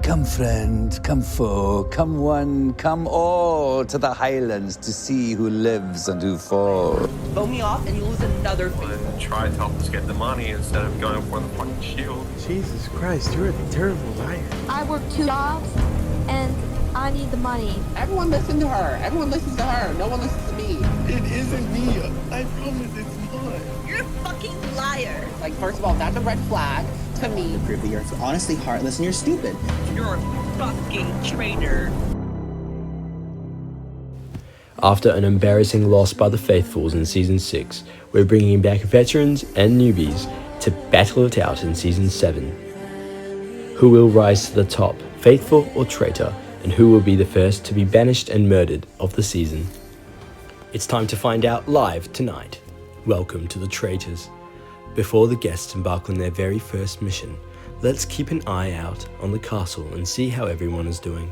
Come friend, come foe, come one, come all to the Highlands to see who lives and who falls. Vote me off and you lose another thing. And try to help us get the money instead of going for the fucking shield. Jesus Christ, you're a terrible liar. I work 2 jobs and I need the money. Everyone listen to her. Everyone listens to her. No one listens to me. It isn't me. I promise it's not. You're a fucking liar. Like, first of all, that's a red flag to me. Prove that you're honestly heartless and you're stupid. You're a fucking traitor. After an embarrassing loss by the Faithfuls in Season 6, we're bringing back veterans and newbies to battle it out in Season 7. Who will rise to the top, Faithful or Traitor, and who will be the first to be banished and murdered of the season? It's time to find out live tonight. Welcome to the Traitors. Before the guests embark on their very first mission, let's keep an eye out on the castle and see how everyone is doing.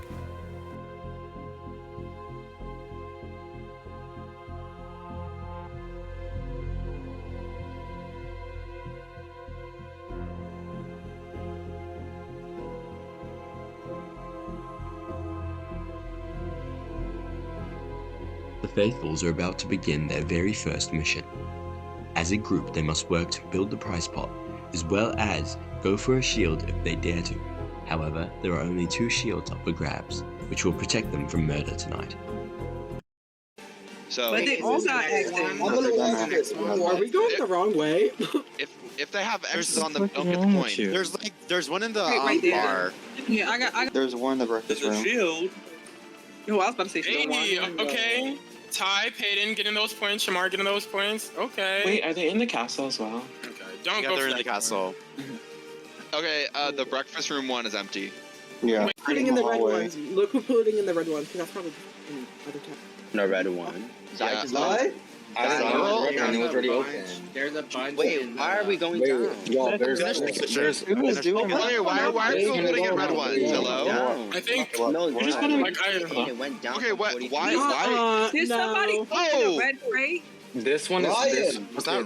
The Faithfuls are about to begin their very first mission. As a group, they must work to build the prize pot, as well as go for a shield if they dare to. However, there are only 2 shields up for grabs, which will protect them from murder tonight. So, But they all got X's. Are we going the wrong way? if they have X's on them, don't get the coin. There's one in the right there. bar. Yeah, I got. There's one in the breakfast room. Shield. Yo, I was about to say shield. Hey, okay. Ty, Peyton, getting those points. Shamar, getting those points. Okay. Wait, are they in the castle as well? Okay. Don't Yeah, go they're for in the that. castle. Okay, the breakfast room one is empty. Yeah. Putting in the red ones. Look who's putting in the red ones, because that's probably in other tabs. No red one. Yeah, What? I don't know. it was already open. There's a bunch. Wait, why are we going down? Yo, there's Okay, why are people putting in red ones? Hello? I think. No, You're just putting Like, it went down. Okay, to why? 40 Why? Did somebody put in Oh! a red crate? This one is this.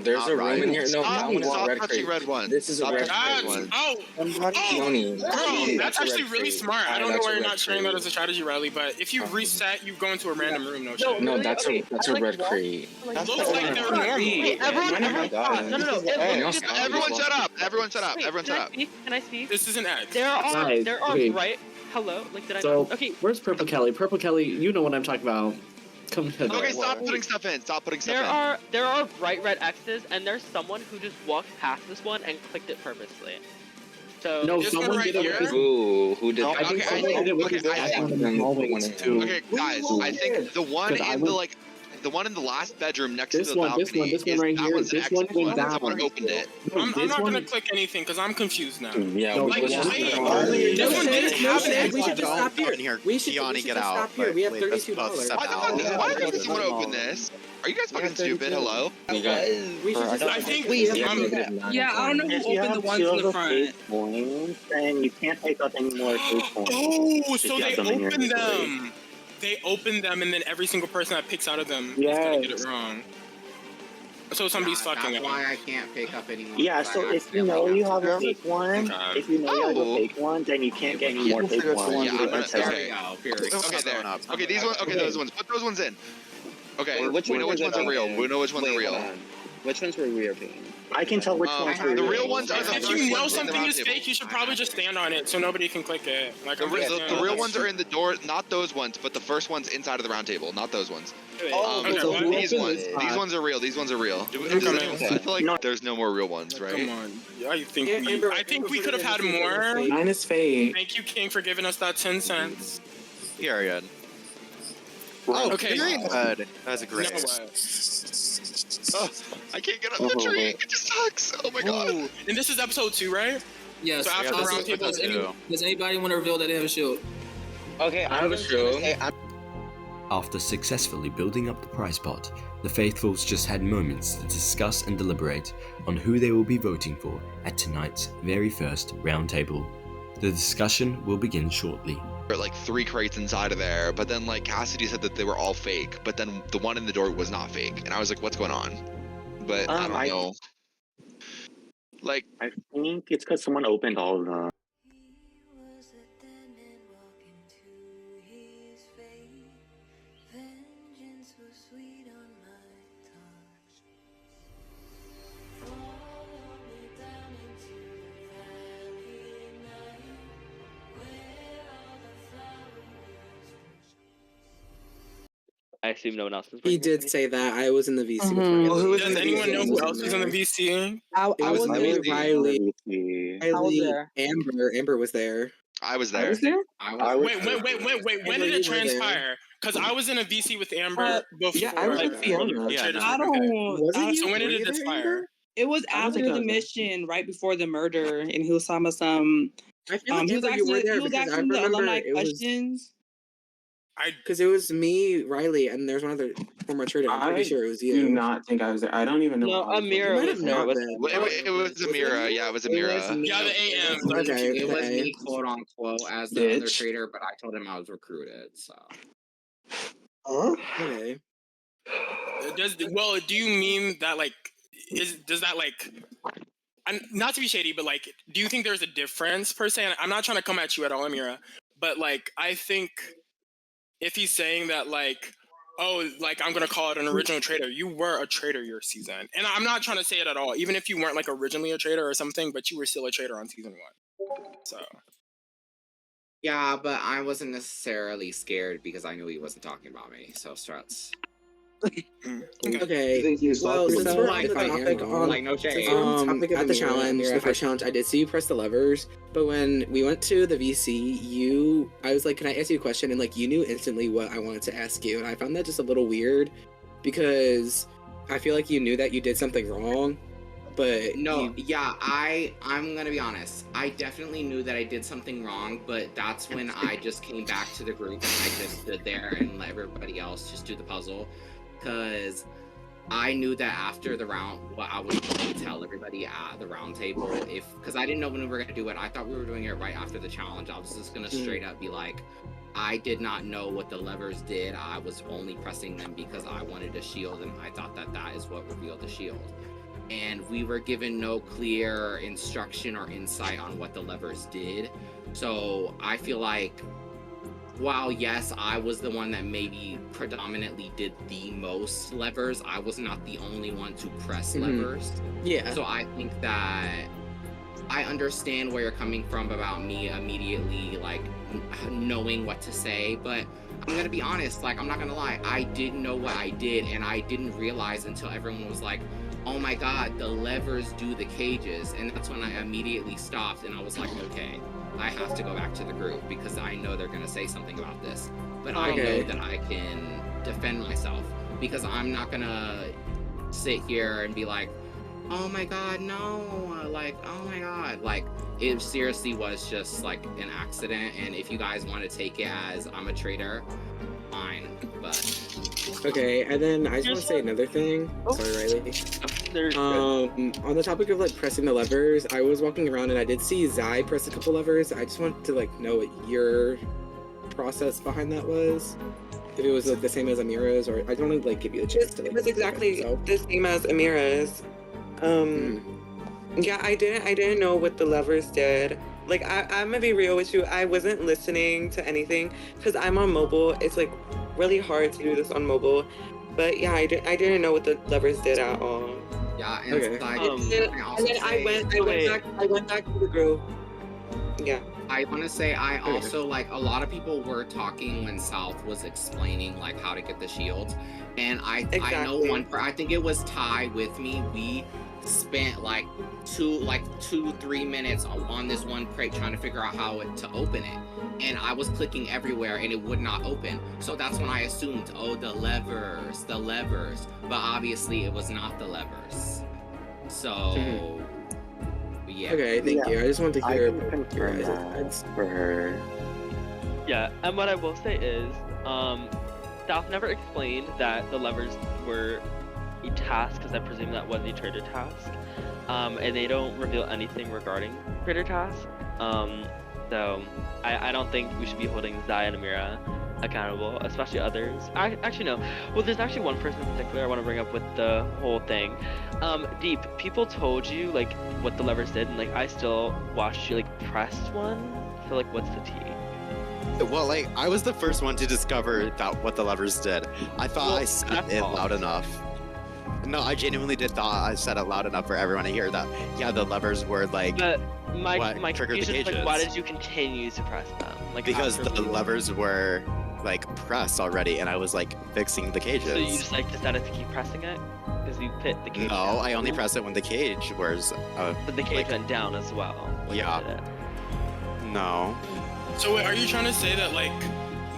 There's a room in here. No, that one is a Stop red touching crate. red ones. This is a Stop red touching crate. red ones. Oh, Noni. bro, that's a actually red really crate. smart. I don't know That's why a you're red not sharing crate. that as a strategy, Riley, but if you reset, you go into a random room, no shit. No, that's a red crate. It looks like they're normal. Everyone shut up! Everyone shut up! Everyone shut up! Can I speak? This is an X. There are okay. right. Hello, like did I? So, Okay, where's Purple Kelly? Purple Kelly, you know what I'm talking about. Come to the Okay, stop putting stuff in. Stop putting stuff in. there are bright red X's, and there's someone who just walked past this one and clicked it purposely. So No, This someone one right did it with here? his... Ooh, who did I that? think Okay, someone did it with his okay, I ass think- on the hallways too. Okay, guys, I think the one Because I in the went- the one in the last bedroom next to This the one, balcony this one right that here, one's an this X one went one. down. Someone opened it. I'm This not one- gonna click anything because I'm confused now. Yeah, No, Like, this one- wait, earlier, this one didn't have an X. we should just stop here. Here, We should Kiani, just get out. stop here. We have Wait, let's $32. step Why out. did someone open this? Are you guys fucking stupid? Hello? We should just I think Yeah, I don't know who opened the ones in the front. And you can't take up any more food points. Oh, so you they have them in your opened inventory. them. They opened them, and then every single person that picks out of them is gonna get it wrong. So somebody's fucking That's up. why I can't pick up anymore. Yeah, so if you know you have a fake one, Okay. if you know you have a fake one, then you can't get any more fake ones. Yeah, I'm gonna- That's how- okay. Okay, there. Okay, these ones. Okay, those ones. Put those ones in. Okay, Which we know ones which ones are real. We know which ones are Wait, real. hold on. Which ones were real? I can tell which ones were The real. real ones are the If first you know ones in the something round is table. fake, you should probably just stand on it so nobody can click it. Like The real ones are in the door, not those ones, but the first ones inside of the round table, not those ones. Okay, so what? who These opened ones. this These spot? ones are real. These ones are real. I feel like there's no more real ones, right? Come on. I think Amber, I think we Amber, could have had more. Mine is fake. Thank you, King, for giving us that 10 cents. Period. Oh, Okay. period. That's a great. No way. Oh, I can't get up the tree. It just sucks. Oh my god. Ooh. And this is episode 2, right? Yes. So after the round table, Does anybody want to reveal that they have a shield? Okay, I have a shield. After successfully building up the prize pot, the Faithfuls just had moments to discuss and deliberate on who they will be voting for at tonight's very first round table. The discussion will begin shortly. There were like 3 crates inside of there, but then like Cassidy said that they were all fake, but then the one in the door was not fake, and I was like, what's going on? But I don't know. Like, I think it's because someone opened all of them. assume no one else was. He did say that. I was in the VC with Riley. Well, who was Does anyone know who else was in the VC? It was me, Riley, there. Amber was there. I was there. Wait. When did it transpire? Because I was in a VC with Amber before. Yeah, I was with Fiona. I don't. So when did it transpire? It was after the mission, right before the murder, and he was talking about some. I feel like he was Amber, you were asking, there he was because I asking the remember alumni it was questions. because it was me, Riley, and there's one other former trader. I'm pretty sure it was you. I do not think I was there. I don't even know. No, Amira was there. It was Amira. Yeah, it was Amira. Yeah, the AM. It was me, quote unquote, as the other trader, but I told him I was recruited. So. Okay. Do you mean that like does that like? Not to be shady, but like, do you think there's a difference per se? And I'm not trying to come at you at all, Amira, but like, I think if he's saying that like, oh, like I'm gonna call it an original trader, you were a trader your season, and I'm not trying to say it at all. Even if you weren't like originally a trader or something, but you were still a trader on season 1. So. Yeah, but I wasn't necessarily scared because I knew he wasn't talking about me. So struts. Okay. Well, since we're on the topic at the challenge, the first challenge, I did see you press the levers, but when we went to the VC, I was like, can I ask you a question? And like, you knew instantly what I wanted to ask you, and I found that just a little weird, because I feel like you knew that you did something wrong, but no, I'm gonna be honest. I definitely knew that I did something wrong, but that's when I just came back to the group and I just stood there and let everybody else just do the puzzle. Because I knew that after the round, what I was going to tell everybody at the round table, because I didn't know when we were going to do it. I thought we were doing it right after the challenge. I was just going to straight up be like, I did not know what the levers did. I was only pressing them because I wanted a shield, and I thought that is what revealed the shield. And we were given no clear instruction or insight on what the levers did. So I feel like, while yes, I was the one that maybe predominantly did the most levers, I was not the only one to press levers. Yeah. So I think that I understand where you're coming from about me immediately, like, knowing what to say, but I'm gonna be honest, like, I'm not gonna lie, I didn't know what I did, and I didn't realize until everyone was like, oh my god, the levers do the cages, and that's when I immediately stopped, and I was like, okay, I have to go back to the group because I know they're going to say something about this. But I know that I can defend myself because I'm not going to sit here and be like, oh my god, no, like, oh my god. Like, it seriously was just like an accident, and if you guys want to take it as I'm a traitor, fine, but... Okay, and then I just want to say another thing. Sorry, Riley. On the topic of like pressing the levers, I was walking around and I did see Zai press a couple levers. I just want to like know what your process behind that was. If it was like the same as Amira's, or I don't want to like give you a chance to. Like, it was exactly the same as Amira's. Yeah, I didn't know what the levers did. Like, I'm gonna be real with you. I wasn't listening to anything because I'm on mobile. It's like really hard to do this on mobile. But yeah, I didn't know what the levers did at all. Yeah, and okay. And then I went back to the group. Yeah. I want to say I also, like, a lot of people were talking when South was explaining, like, how to get the shields. And I know I think it was Ty with me. We spent like 2-3 minutes on this one crate trying to figure out how to open it, and I was clicking everywhere and it would not open. So that's when I assumed, oh, the levers, but obviously it was not the levers. So yeah. Okay, thank you. I just wanted to hear your guys' for her. Yeah, and what I will say is, South never explained that the levers were a task, because I presume that was a trader task, and they don't reveal anything regarding trader task, so I don't think we should be holding Zai and Amira accountable, especially others. Actually no, well, there's actually one person in particular I want to bring up with the whole thing. Deep, people told you like what the levers did, and like I still watched you like press one, so like what's the tea? Well, like, I was the first one to discover that what the levers did. I thought I said it loud enough. No, I genuinely did thought I said it loud enough for everyone to hear that. Yeah, the levers were like, but my triggered the confusion is cages. like, why did you continue to press them? Like, because the levers were like press already, and I was like fixing the cages. So you just like decided to keep pressing it because you hit the cage. No, down. I only press it when the cage was. But the cage like, went down as well. when you Yeah. did it. No. So wait, are you trying to say that like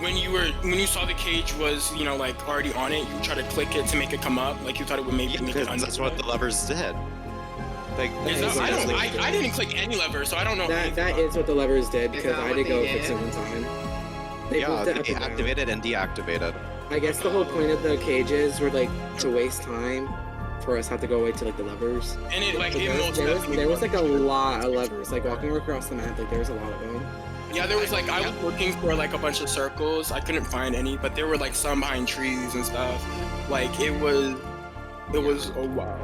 when you saw the cage was like already on it, you try to click it to make it come up, like you thought it would maybe make it That's what the levers did. Like, I didn't click any lever, so I don't know. That is what the levers did because I did go fix it one time. They moved it up and down. activated and deactivated. I guess the whole point of the cages were like to waste time for us have to go away to like the levers. And it like there was like a lot of levers, like walking across the map, like there was a lot of them. Yeah, there was like I was looking for like a bunch of circles. I couldn't find any, but there were like some behind trees and stuff. Like it was oh wow.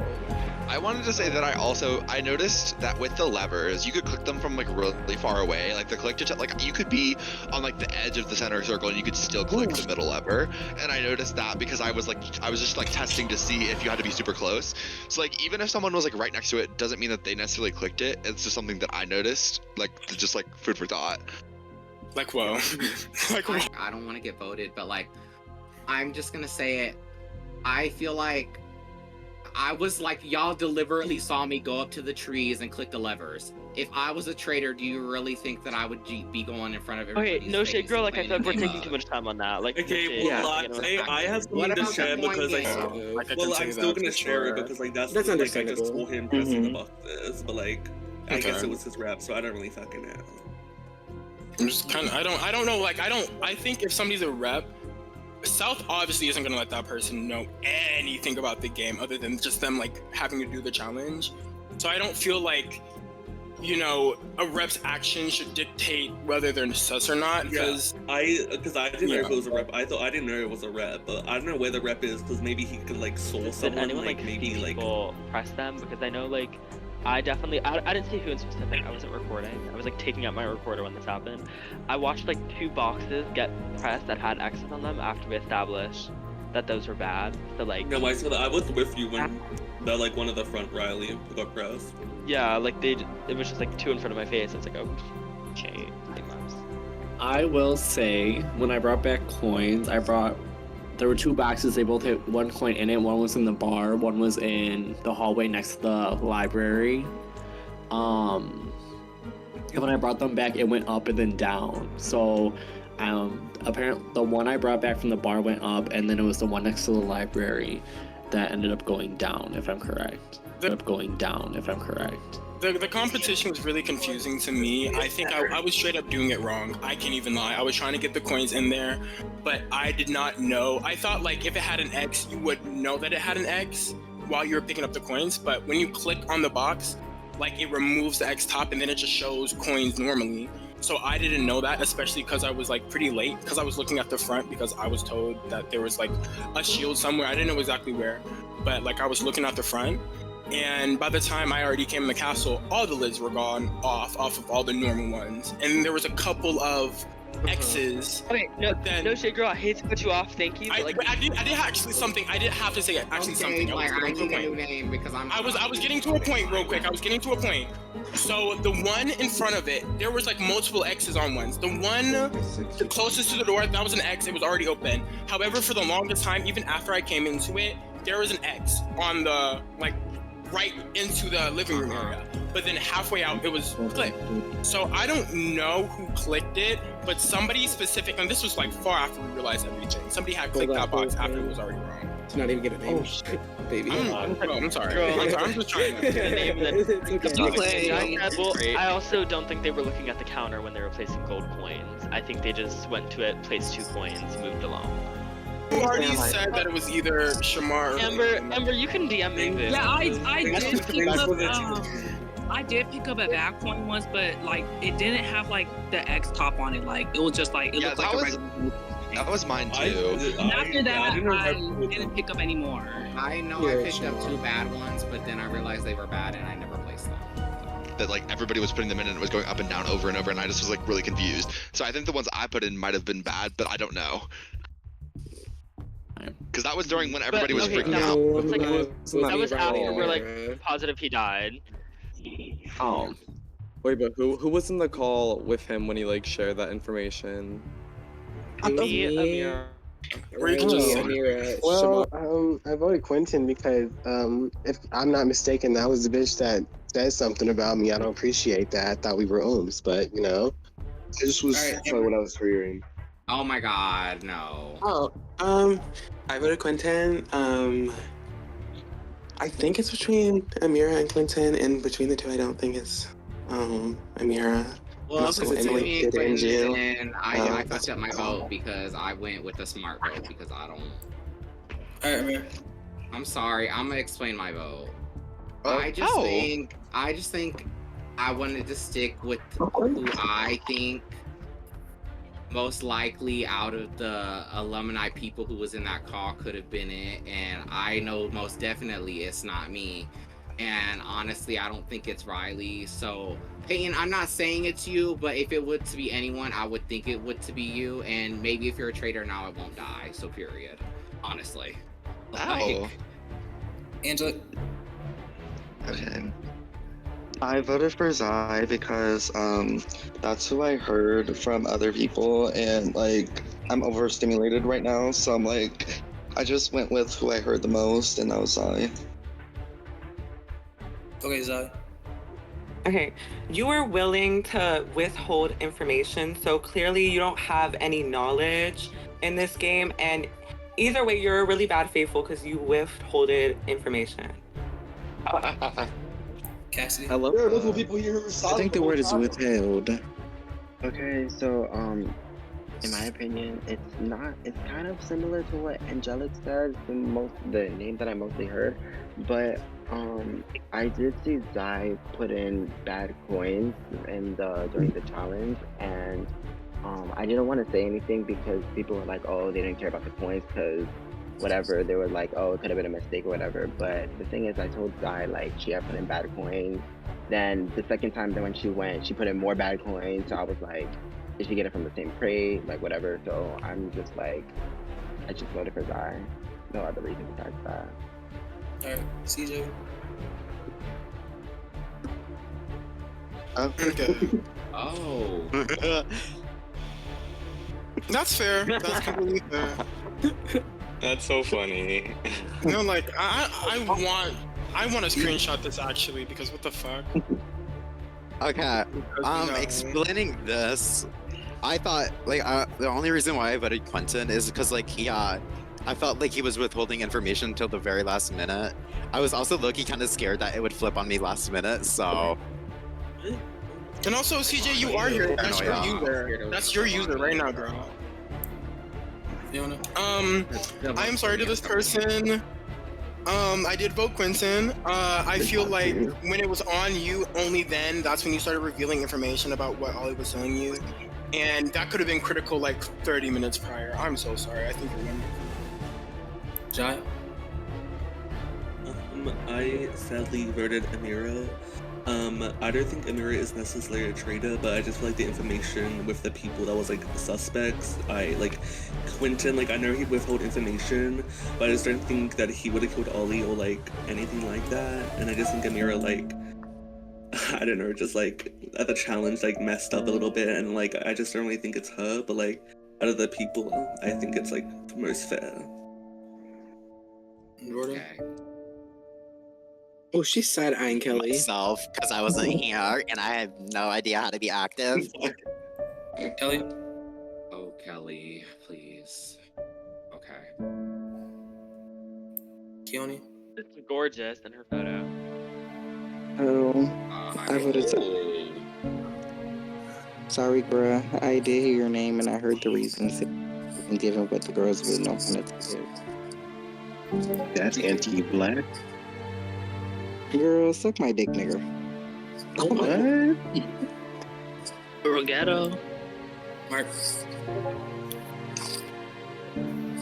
I wanted to say that I noticed that with the levers, you could click them from like really far away. Like the click to like you could be on like the edge of the center circle and you could still click the middle lever. And I noticed that because I was just like testing to see if you had to be super close. So like even if someone was like right next to it, doesn't mean that they necessarily clicked it. It's just something that I noticed, like just like food for thought. Like whoa. I don't want to get voted, but like I'm just gonna say it. I feel like I was like, y'all deliberately saw me go up to the trees and click the levers. If I was a traitor, do you really think that I would be going in front of everybody? Okay, no shade, girl. Like I feel like we're taking too much time on that. Like, okay, I have something to share because I'm still gonna share it because like that's like I just told him pressing the boxes, but like I guess it was his rap, so I don't really fucking know. I'm just kind of I don't know. Like I think if somebody's a rep, South obviously isn't gonna let that person know anything about the game other than just them like having to do the challenge. So I don't feel like a rep's action should dictate whether they're sus or not. Because I didn't know if it was a rep. I didn't know it was a rep, but I don't know where the rep is because maybe he could like soul someone. Did anyone like maybe see people press them? Because I know like I didn't see who in specific. I wasn't recording. I was like taking out my recorder when this happened. I watched like 2 boxes get pressed that had X's on them after we established that those were bad. So like. No, I saw that. I was with you when one of the front Riley got pressed. Yeah, like it was just like 2 in front of my face. I was like, oh, okay. I will say when I brought back coins, there were 2 boxes, they both had 1 coin in it. One was in the bar, one was in the hallway next to the library. And when I brought them back, it went up and then down. So apparently the one I brought back from the bar went up, and then it was the one next to the library that ended up going down, if I'm correct. The competition was really confusing to me. I think I was straight up doing it wrong. I can't even lie. I was trying to get the coins in there, but I did not know. I thought like if it had an X, you would know that it had an X while you were picking up the coins. But when you click on the box, like it removes the X top and then it just shows coins normally. So I didn't know that, especially because I was like pretty late because I was looking at the front because I was told that there was like a shield somewhere. I didn't know exactly where, but like I was looking at the front. And by the time I already came in the castle, all the lids were gone off of all the normal ones. And there was a couple of X's. Okay, no shit, girl. I hate to cut you off. Thank you. But I did actually something. I did have to say something. I need a new name because I was getting to a point real quick. So the one in front of it, there was like multiple X's on ones. The one the closest to the door, that was an X. It was already open. However, for the longest time, even after I came into it, there was an X on the like right into the living room area, but then halfway out it was clicked. So I don't know who clicked it, but somebody specific, and this was like far after we realized everything, somebody had clicked that box after it was already wrong. To not even get a name. Oh shit, baby. I'm sorry. I'm just trying to get a name that. Well, I also don't think they were looking at the counter when they were placing gold coins. I think they just went to it, placed 2 coins, moved along. You already said that it was either Shamar or Amber, you can DM me. Yeah, I did pick up a back point once, but like it didn't have like the X top on it. Like it was just like it looked like a regular. That was mine too. After that, I didn't pick up anymore. I know I picked up 2 bad ones, but then I realized they were bad and I never placed them. That like everybody was putting them in and it was going up and down over and over, and I just was like really confused. So I think the ones I put in might have been bad, but I don't know. Because that was during when everybody was freaking out. That was after we're like positive he died. Wait, but who was in the call with him when he like shared that information? Me, Amira. Amira, Well, I voted Quentin because if I'm not mistaken, that was the bitch that said something about me. I don't appreciate that. I thought we were ohms, but you know, I just was telling what I was hearing. Oh my god, no. Oh, I voted Quentin. I think it's between Amira and Clinton, and between the two, I don't think it's Amira. Well, and if also it's between Emily me and did in jail. Clinton, I fucked up my vote because I went with the smart vote because I don't. Alright, Amira. I'm sorry. I'm gonna explain my vote. Oh, I just think I wanted to stick with who I think most likely out of the alumni people who was in that call could have been it, and I know most definitely it's not me. And honestly, I don't think it's Riley. So Peyton, I'm not saying it's you, but if it would to be anyone, I would think it would to be you. And maybe if you're a traitor now, it won't die. So period. Honestly. Ow. Angela. Okay. I voted for Zai because that's who I heard from other people, and like I'm overstimulated right now, so I'm like I just went with who I heard the most, and that was Zai. Okay, Zai. Okay, you were willing to withhold information, so clearly you don't have any knowledge in this game, and either way, you're a really bad faithful because you withholded information. Cassidy. Hello. There are multiple people here. I think the word is withheld. Okay, so in my opinion, it's kind of similar to what Angelic says, the name that I mostly heard, but I did see Zai put in bad coins during the challenge, and I didn't want to say anything because people were like, oh, they didn't care about the coins because whatever, they were like, oh, it could have been a mistake or whatever. But the thing is, I told Zai like she had put in bad coins. Then the second time that when she went, she put in more bad coins. So I was like, did she get it from the same crate? Like whatever. So I'm just like, I just voted for Zai. No other reason besides that. Alright, CJ. Okay. Oh. That's fair. That's completely fair. That's so funny. No, like I want to screenshot this actually because what the fuck? Okay, explaining this, I thought like the only reason why I voted Quentin is because like I felt like he was withholding information until the very last minute. I was also low-key kind of scared that it would flip on me last minute, so. And also, CJ, you are here. That's your user. That's your user right now, girl. I am sorry to this person. I did vote Quentin. I feel like when it was on you, only then, that's when you started revealing information about what Ollie was telling you. And that could have been critical like 30 minutes prior. I'm so sorry. I think you're wrong. Jai? I sadly voted Amira. I don't think Amira is necessarily a traitor, but I just feel like the information with the people that was like the suspects, Quentin, like I know he'd withhold information, but I just don't think that he would have killed Ollie or like anything like that. And I just think Amira like, I don't know, just like at the challenge like messed up a little bit, and like I just don't really think it's her, but like out of the people, I think it's like the most fair. Jordan? Oh, she's side-eyeing Kelly. Myself, because I wasn't here and I have no idea how to be active. Kelly? Oh, Kelly, please. Okay. Keone? It's gorgeous in her photo. Oh, I voted. Sorry, bruh. I did hear your name and I heard the reasons and given what the girls would know from it. That's anti-black. Girl, suck my dick, nigga. Oh, what? Rogetto. Mark.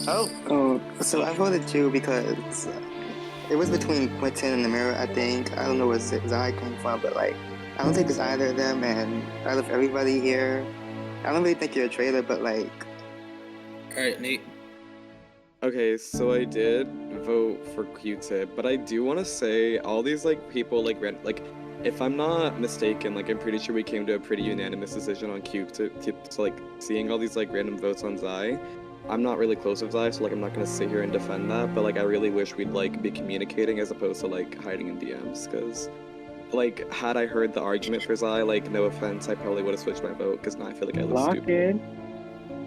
Oh, so I voted too because it was between Quentin and Amira, I think. I don't know where Zai came from, but like, I don't think it's either of them, and I love everybody here. I don't really think you're a traitor, but like. Alright, Nate. Okay, so I did vote for Q-Tip, but I do want to say all these like people like if I'm not mistaken, like I'm pretty sure we came to a pretty unanimous decision on Cube to like seeing all these like random votes on Zai. I'm not really close with Zai, so like I'm not gonna sit here and defend that, but like I really wish we'd like be communicating as opposed to like hiding in DMs, because like had I heard the argument for Zai, like no offense, I probably would have switched my vote, because now I feel like I look stupid.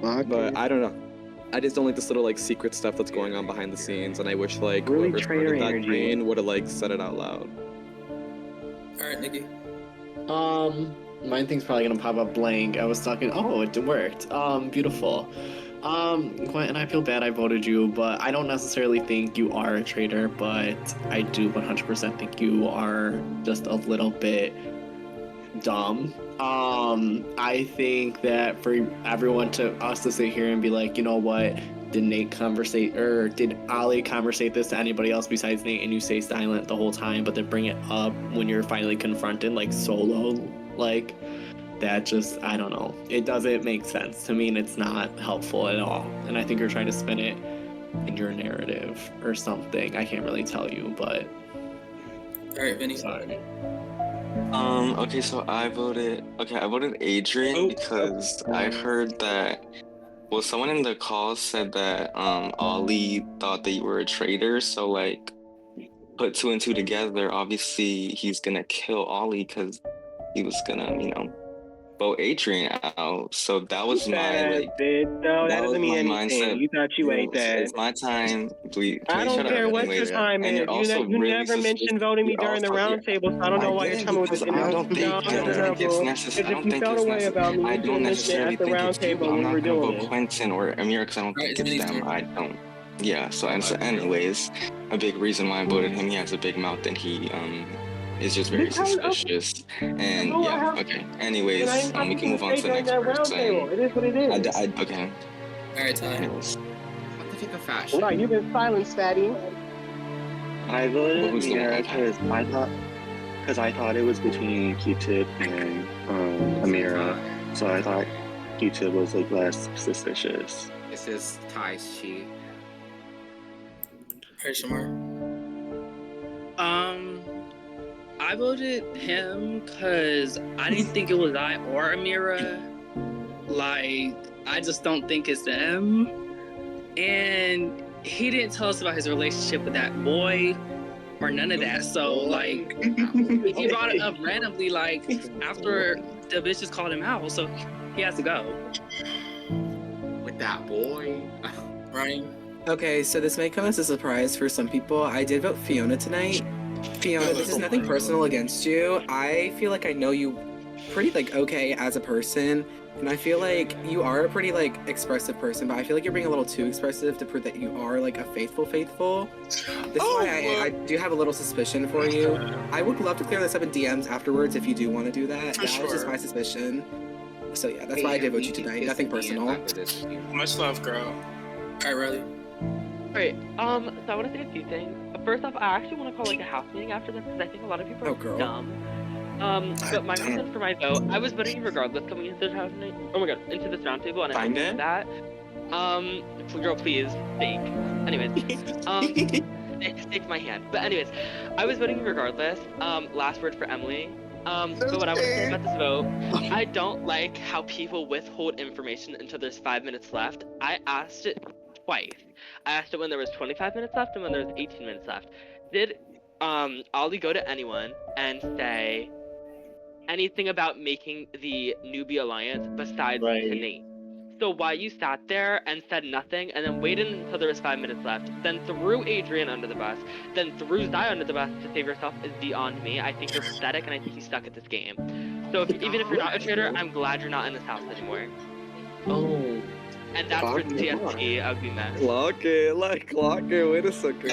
But I don't know. I just don't like this little like secret stuff that's going on behind the scenes, and I wish like Really whoever traitor started that energy. green would have like said it out loud. Alright, Nikki. Mine thing's probably gonna pop up blank. I was talking. Oh, it worked. Beautiful. Quentin, I feel bad I voted you, but I don't necessarily think you are a traitor, but I do 100% think you are just a little bit dumb. I think that for everyone us to sit here and be like, you know what, did Nate conversate, or did Ali conversate this to anybody else besides Nate, and you stay silent the whole time, but then bring it up when you're finally confronted, like solo, like that just, I don't know. It doesn't make sense to me, and it's not helpful at all. And I think you're trying to spin it in your narrative or something. I can't really tell you, but. Alright, Vinny. Sorry. Okay, so I voted Adrian because I heard that, well, someone in the call said that Ollie thought that you were a traitor, so like put 2 and 2 together, obviously he's gonna kill Ollie because he was gonna, you know, vote Adrian out. So that was my like No, that doesn't mean anything. mindset. You thought you ate that. It's my time. Please I don't shut up care what your anyways. time And is. you're also You really never mentioned voting me during the round table, so I don't know why you're coming with this. I don't think it's necessary. I don't think it's necessary. I don't necessarily think it's you, but I'm not gonna vote Quentin or Amir because I don't think it's them. I don't. Yeah. So anyways, a big reason why I voted him. He has a big mouth and he is just very suspicious. And yeah. Okay. Anyways, we can move on to the next person. It is what it is. Okay. Alright, Ty. Anyways. What the fuck of fashion? Right, you've been silenced, fatty. I voted Who's the Mira one? because I thought it was between Q-Tip and Amira, so I thought Q-Tip was like less suspicious. This is Ty's cheat. Alright, Shamar. I voted him because I didn't think it was I or Amira. Like, I just don't think it's them. And he didn't tell us about his relationship with that boy or none of that. So, like, he brought it up randomly, like, after the bitches called him out. So, he has to go. With that boy. Ryan. Okay, so this may come as a surprise for some people. I did vote Fiona tonight. Fiona, this is nothing personal against you. I feel like I know you pretty, like, okay as a person. And I feel like you are a pretty, like, expressive person, but I feel like you're being a little too expressive to prove that you are, like, a faithful. This is why I do have a little suspicion for you. I would love to clear this up in DMs afterwards if you do want to do that. That was just my suspicion. So yeah, that's why I did vote you tonight. Nothing personal. Much love, girl. Alright, Riley. Alright, so I want to say a few things. First off, I actually want to call like a house meeting after this because I think a lot of people are dumb. But my reason for my vote, I was voting regardless coming into this house meeting. Oh my god, into this round table, and I did that. Girl, please, fake. Anyways, take my hand. But anyways, I was voting regardless. Last word for Emily. But what I want to say about this vote, I don't like how people withhold information until there's 5 minutes left. I asked it twice. I asked it when there was 25 minutes left and when there was 18 minutes left. Did Ollie go to anyone and say anything about making the newbie alliance besides to Nate? So why you sat there and said nothing and then waited until there was 5 minutes left, then threw Adrian under the bus, then threw Zai under the bus to save yourself is beyond me. I think you're pathetic and I think you suck at this game. So even if you're not a traitor, I'm glad you're not in this house anymore. Oh. And that's for TFT, ugly mess. Clock it, wait a second.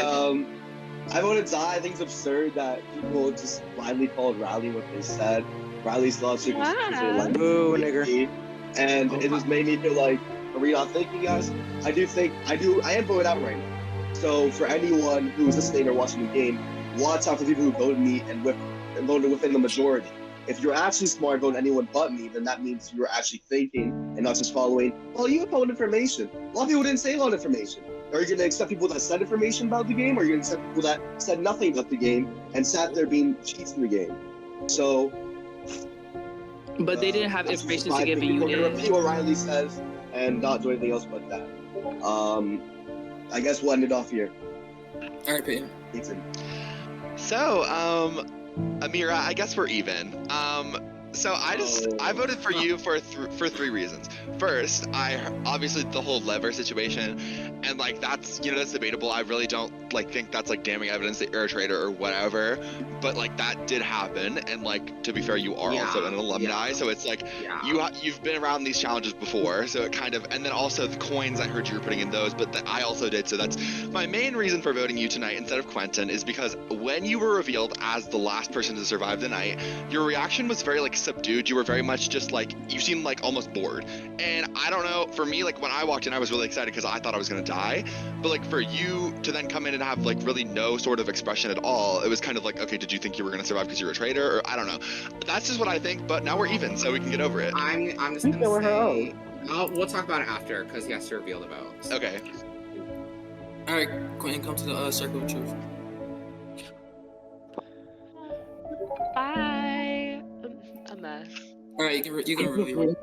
I voted Zai. I think it's absurd that people just blindly followed Riley what they said. Riley's logic was like, boo, nigger. And it just made me feel like, are we not thinking, guys? I am voted out right now. So for anyone who is listening or watching the game, watch out for people who voted me and voted within the majority. If you're actually smart, vote anyone but me, then that means you're actually thinking and not just following, well, you have all information. A lot of people didn't say a lot of information. Are you going to accept people that said information about the game, or are you going to accept people that said nothing about the game and sat there being cheats in the game? So. But they didn't have that's information why to I give think you. We're gonna repeat what Riley says and not do anything else but that. I guess we'll end it off here. All right, Peyton. So, Amira, I guess we're even. So I voted for you for three reasons. First, I obviously the whole lever situation, and like that's debatable. I really don't think that's damning evidence that you're a traitor or whatever. But like that did happen, and like to be fair, you are also an alumni, so it's like you've been around these challenges before, so it kind of, and then also the coins I heard you were putting in those, but I also did. So that's my main reason for voting you tonight instead of Quentin, is because when you were revealed as the last person to survive the night, your reaction was very subdued. You were very much just you seemed almost bored, and I don't know, for me, when I walked in, I was really excited because I thought I was gonna die, but for you to then come in and have really no sort of expression at all, it was kind of okay, did you think you were gonna survive because you're a traitor, or I don't know. That's just what I think, but now we're even, so we can get over it. I'm just gonna say, we'll talk about it after because he has to reveal the votes. Okay. All right, Quentin, come to the circle of truth. Bye. A mess. All right, you can reveal.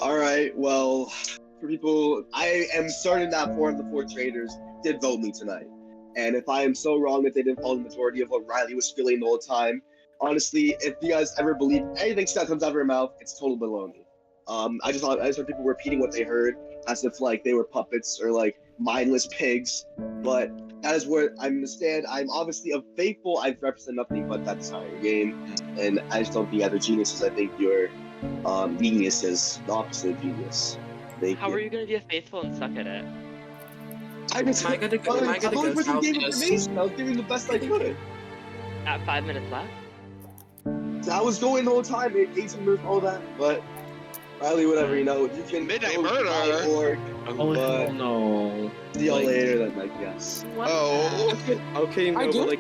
All right, well, for people, I am certain that 4 of the 4 traitors did vote me tonight. And if I am so wrong that they didn't follow the majority of what Riley was feeling the whole time, honestly, if you guys ever believe anything that comes out of your mouth, it's total baloney. I just heard people repeating what they heard as if they were puppets or mindless pigs. But that is where I'm gonna stand. I'm obviously a faithful. I represent nothing but that entire game, and I just don't think either geniuses. I think you're genius is the opposite of genius. How are you gonna be a faithful and suck at it? I was only gave information. I was giving the best I could. At 5 minutes left? I was going the whole time, 18 minutes, all that, but Riley, whatever, you can Midnight Murder. But no. See y'all later then, I guess. Oh. Okay, no, but